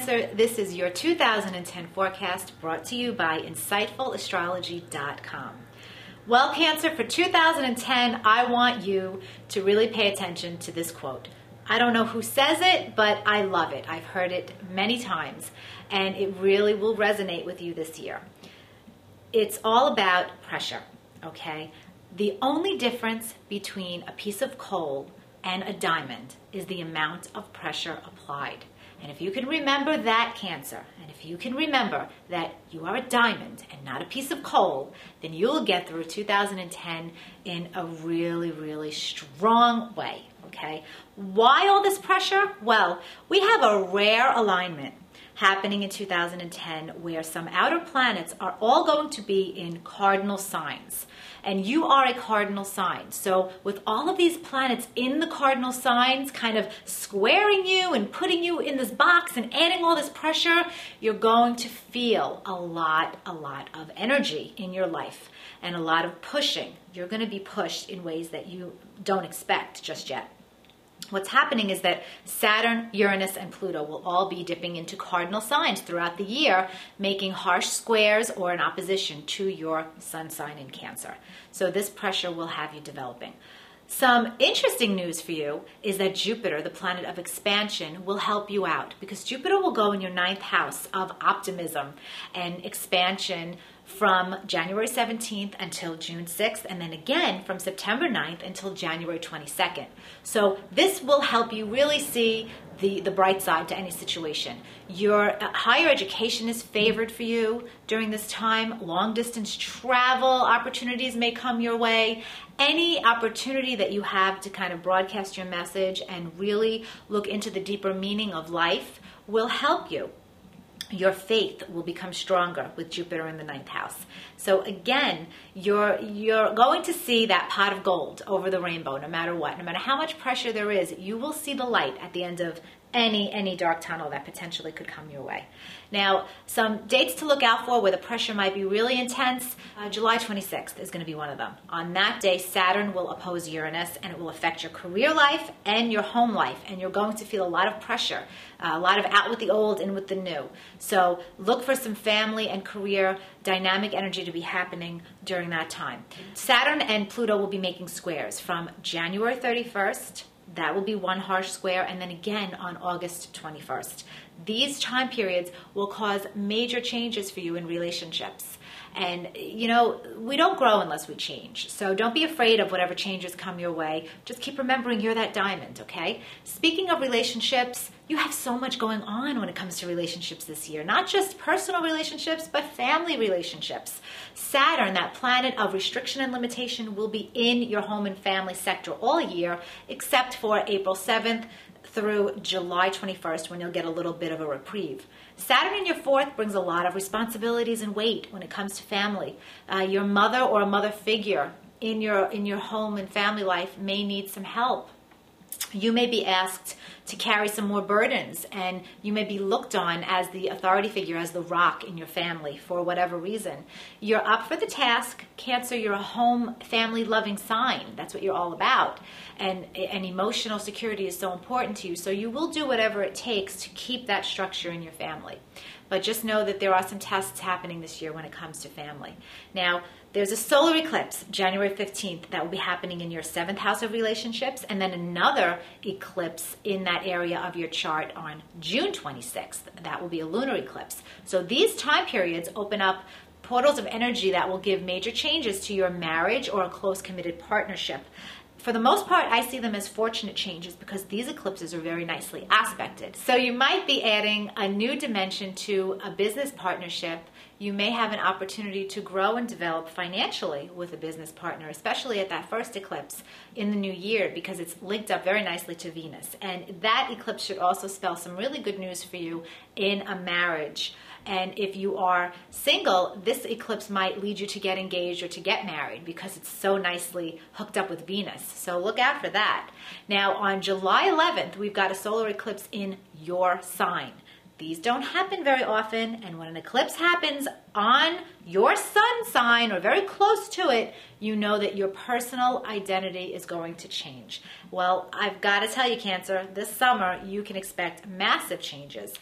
Cancer, this is your 2010 forecast brought to you by InsightfulAstrology.com. Well, Cancer, for 2010, I want you to really pay attention to this quote. I don't know who says it, but I love it. I've heard it many times, and it really will resonate with you this year. It's all about pressure, okay? The only difference between a piece of coal and a diamond is the amount of pressure applied. And if you can remember that, Cancer, and if you can remember that you are a diamond and not a piece of coal, then you will get through 2010 in a really, really strong way, okay? Why all this pressure? Well, we have a rare alignment happening in 2010 where some outer planets are all going to be in cardinal signs. And you are a cardinal sign. So with all of these planets in the cardinal signs kind of squaring you and putting you in this box and adding all this pressure, you're going to feel a lot of energy in your life and a lot of pushing. You're going to be pushed in ways that you don't expect just yet. What's happening is that Saturn, Uranus, and Pluto will all be dipping into cardinal signs throughout the year, making harsh squares or an opposition to your sun sign in Cancer. So this pressure will have you developing. Some interesting news for you is that Jupiter, the planet of expansion, will help you out because Jupiter will go in your 9th house of optimism and expansion from January 17th until June 6th, and then again from September 9th until January 22nd. So this will help you really see the bright side to any situation. Your higher education is favored for you during this time. Long distance travel opportunities may come your way. Any opportunity that you have to kind of broadcast your message and really look into the deeper meaning of life will help you. Your faith will become stronger with Jupiter in the 9th house. So again, you're going to see that pot of gold over the rainbow no matter what. No matter how much pressure there is, you will see the light at the end of any dark tunnel that potentially could come your way. Now, some dates to look out for where the pressure might be really intense. July 26th is going to be one of them. On that day, Saturn will oppose Uranus, and it will affect your career life and your home life, and you're going to feel a lot of pressure, a lot of out with the old, in with the new. So look for some family and career dynamic energy to be happening during that time. Saturn and Pluto will be making squares from January 31st. That will be one harsh square, and then again on August 21st. These time periods will cause major changes for you in relationships. And, you know, we don't grow unless we change. So don't be afraid of whatever changes come your way. Just keep remembering you're that diamond, okay? Speaking of relationships, you have so much going on when it comes to relationships this year. Not just personal relationships, but family relationships. Saturn, that planet of restriction and limitation, will be in your home and family sector all year, except for April 7th through July 21st, when you'll get a little bit of a reprieve. Saturn in your 4th brings a lot of responsibilities and weight when it comes to family. Your mother or a mother figure in your home and family life may need some help. You may be asked to carry some more burdens, and you may be looked on as the authority figure, as the rock in your family for whatever reason. You're up for the task. Cancer, you're a home, family loving sign. That's what you're all about. And emotional security is so important to you. So you will do whatever it takes to keep that structure in your family. But just know that there are some tests happening this year when it comes to family. Now, there's a solar eclipse, January 15th, that will be happening in your 7th house of relationships, and then another eclipse in that area of your chart on June 26th. That will be a lunar eclipse. So these time periods open up portals of energy that will give major changes to your marriage or a close committed partnership. For the most part, I see them as fortunate changes because these eclipses are very nicely aspected. So you might be adding a new dimension to a business partnership. You may have an opportunity to grow and develop financially with a business partner, especially at that first eclipse in the new year, because it's linked up very nicely to Venus. And that eclipse should also spell some really good news for you in a marriage. And if you are single, this eclipse might lead you to get engaged or to get married because it's so nicely hooked up with Venus. So look out for that. Now, on July 11th, we've got a solar eclipse in your sign. These don't happen very often, and when an eclipse happens on your sun sign or very close to it, you know that your personal identity is going to change. Well, I've got to tell you, Cancer, this summer you can expect massive changes.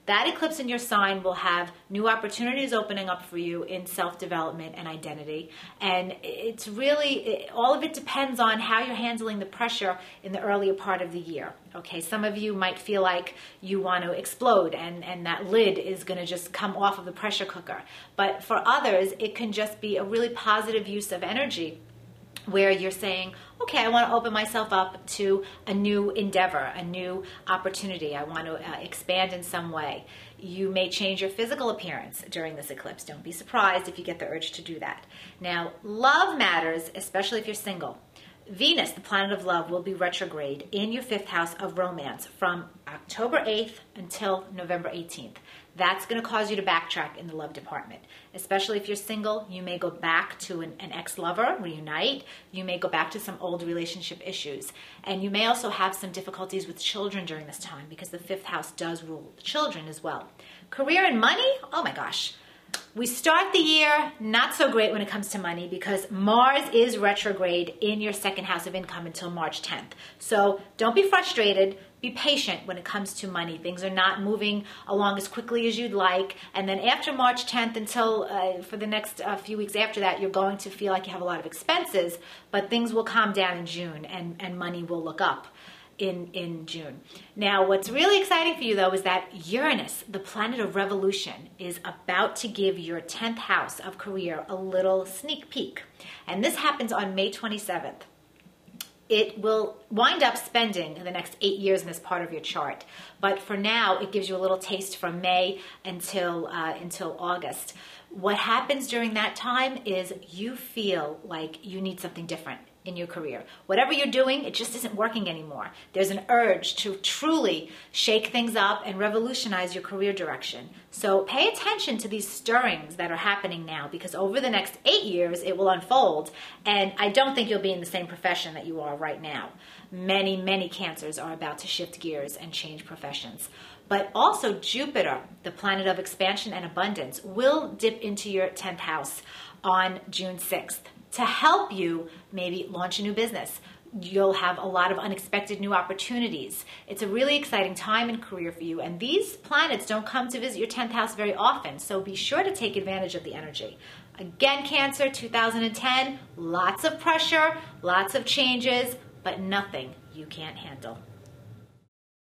that eclipse in your sign will have new opportunities opening up for you in self-development and identity. And it's really, all of it depends on how you're handling the pressure in the earlier part of the year. Okay, some of you might feel like you want to explode and that lid is going to just come off of the pressure cooker. But for others, it can just be a really positive use of energy, where you're saying, okay, I want to open myself up to a new endeavor, a new opportunity. I want to expand in some way. You may change your physical appearance during this eclipse. Don't be surprised if you get the urge to do that. Now, love matters, especially if you're single. Venus, the planet of love, will be retrograde in your 5th house of romance from October 8th until November 18th. That's going to cause you to backtrack in the love department. Especially if you're single, you may go back to an ex-lover, reunite. You may go back to some old relationship issues. And you may also have some difficulties with children during this time, because the 5th house does rule children as well. Career and money? Oh my gosh. We start the year not so great when it comes to money, because Mars is retrograde in your 2nd house of income until March 10th. So don't be frustrated. Be patient when it comes to money. Things are not moving along as quickly as you'd like. And then after March 10th until for the next few weeks after that, you're going to feel like you have a lot of expenses, but things will calm down in June and money will look up in June. Now, what's really exciting for you, though, is that Uranus, the planet of revolution, is about to give your 10th house of career a little sneak peek. And this happens on May 27th. It will wind up spending the next 8 years in this part of your chart. But for now, it gives you a little taste from May until August. What happens during that time is you feel like you need something different in your career. Whatever you're doing, it just isn't working anymore. There's an urge to truly shake things up and revolutionize your career direction. So pay attention to these stirrings that are happening now, because over the next 8 years, it will unfold. And I don't think you'll be in the same profession that you are right now. Many, many Cancers are about to shift gears and change professions. But also Jupiter, the planet of expansion and abundance, will dip into your 10th house on June 6th. To help you maybe launch a new business. You'll have a lot of unexpected new opportunities. It's a really exciting time in career for you, and these planets don't come to visit your 10th house very often, so be sure to take advantage of the energy. Again, Cancer, 2010, lots of pressure, lots of changes, but nothing you can't handle.